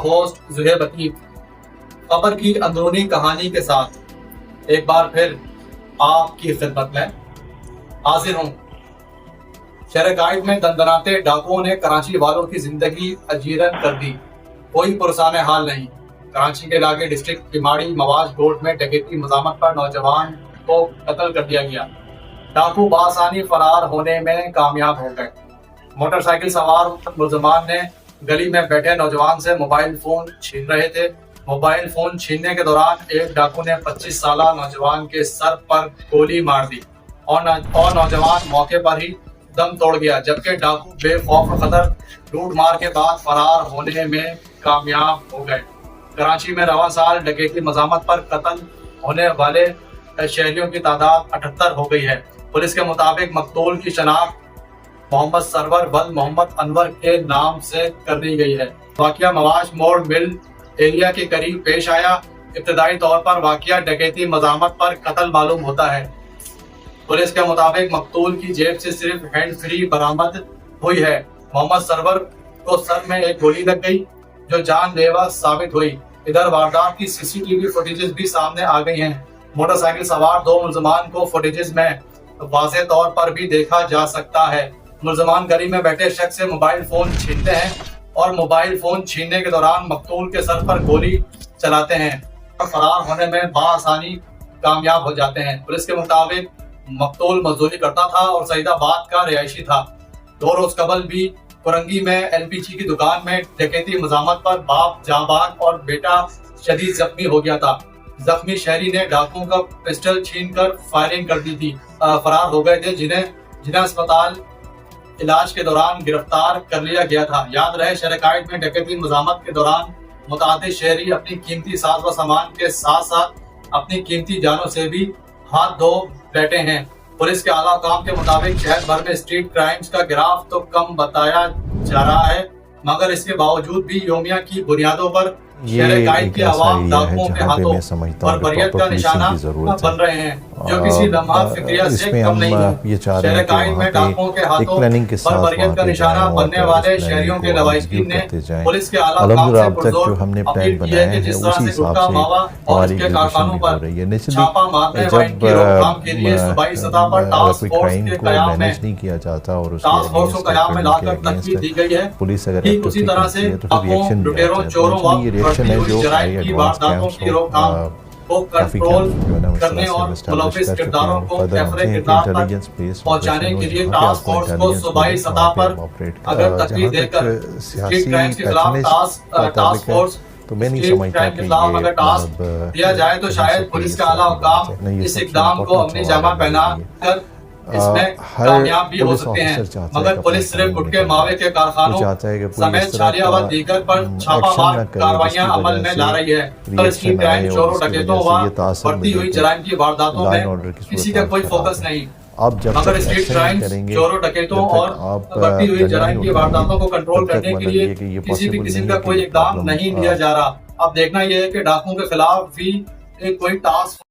Host Zuhaib Atif खबर की अंदरूनी कहानी के साथ एक बार फिर आपकी खिदमत में हाजिर हूँ। शहर गाइड में दंदनाते डाकुओं ने कराची वालों की जिंदगी अजीरन कर दी। कोई पुरसाने हाल नहीं। कराची के इलाके डिस्ट्रिक्ट किमाड़ी मवाज रोड में डकैती मजामत पर नौजवान को कत्ल कर दिया गया। डाकू बासानी फरार होने में कामयाब हो गए। मोटरसाइकिल सवार मुलजमान ने गली में बैठे नौजवान से मोबाइल फोन छीन रहे थे। मोबाइल फोन छीनने के दौरान एक डाकू ने 25 साल नौजवान के सर पर गोली मार दी और नौजवान मौके पर ही दम तोड़ गया, जबकि डाकू बेखौफ खतर लूट मार के बाद फरार होने में कामयाब हो गए। कराची में रवा साल डकैती मजामत पर कत्ल होने वाले शहरियों की तादाद 78 हो गई है। पुलिस के मुताबिक मकतूल की शनाख्त मोहम्मद सरवर वल मोहम्मद अनवर के नाम से कर दी गई है। वाकया मवाज मोड़ मिल एरिया के करीब पेश आया। इब्तदाई तौर पर वाकया डकैती मजामत पर कत्ल मालूम होता है। पुलिस के मुताबिक मकतूल की जेब से सिर्फ हैंड फ्री बरामद हुई है। मोहम्मद सरवर को सर में एक गोली लग गई जो जानलेवा साबित हुई। इधर वारदात की सीसीटीवी फुटेजेस भी सामने आ गई हैं। मोटरसाइकिल सवार दो मुलजमान को फुटेजेस में वाज़ेह तौर पर भी देखा जा सकता है। मुलजमान गली में बैठे शख्स से मोबाइल फोन छीनते हैं और मोबाइल फोन छीनने के दौरान मकतूल के सर पर गोली चलाते हैं और फरार होने में बाआसानी कामयाब हो जाते हैं। पुलिस के मुताबिक मकतूल मजदूरी करता था और सईदाबाद का रिहायशी था। 2 रोज कबल भी कुरंगी में LPG की दुकान में डकैती मजामत पर बाप जाबाज और बेटा शदीद जख्मी हो गया था। जख्मी शहरी ने डाकुओं का पिस्टल छीनकर फायरिंग कर दी थी। फरार हो गए थे, जिन्हें अस्पताल इलाज के दौरान गिरफ्तार कर लिया गया था। याद रहे, शहर में डकैती मजामत के दौरान मुतादिद शहरी अपनी कीमती साज व सामान के साथ साथ अपनी कीमती जानों से भी हाथ धो बैठे हैं। पुलिस के आला काम के मुताबिक शहर भर में स्ट्रीट क्राइम्स का ग्राफ तो कम बताया जा रहा है, मगर इसके बावजूद भी योमिया की बुनियादों पर शहर गाइड के अवाम डाकुओं के हाथों बरबरियत का निशाना बन रहे हैं, जो किसी लम्हा फिक्रिया से कम नहीं है। शहर गाइड में डाकुओं के हाथों बरबरियत का निशाना बनने वाले शहरियों के लवाइकीन ने पुलिस के आला काम से पुरजोर अपील की है कि जिस तरह से गुटखा मावा और इसके कारखानों पर छापा मारने व इनकी रोकथाम के लिए सूबाई सतह पर टास्क फोर्स के कयाम में लाकर तकमील दी गई है। ठीक उसी तरह से लुटेरों चोरों व जराइम की वारदातों की रोकथाम को कंट्रोल करने और मुलविस किरदारों को कैफरे किरदार तक पहुंचाने के लिए टास्क फोर्स को सूबाई सतह पर अगर तकलीफ देकर स्ट्रीट क्राइम्स के खिलाफ टास्क फोर्स तो मैं नहीं समझता कि अगर टास्क दिया जाए तो शायद पुलिस का आला हुकाम इस इकदाम को अपनी जामा पहना कर इसमें कामयाब भी हो सकते हैं, मगर पुलिस सिर्फ गुटके मावे के कारखानों समेत छालिया व दीगर पर छापामार कार्रवाइयां अमल में ला रही है। पर स्ट्रीट क्राइम चोरों डकैतों व बढ़ती हुई जराइम की वारदातों में किसी का कोई फोकस नहीं, मगर स्ट्रीट क्राइम चोरों डकैतों और बढ़ती हुई जराइम की वारदातों को कंट्रोल करने के लिए किसी भी किस्म का कोई इकदाम नहीं लिया जा रहा। अब देखना यह है कि डाकुओं के खिलाफ भी कोई टास्क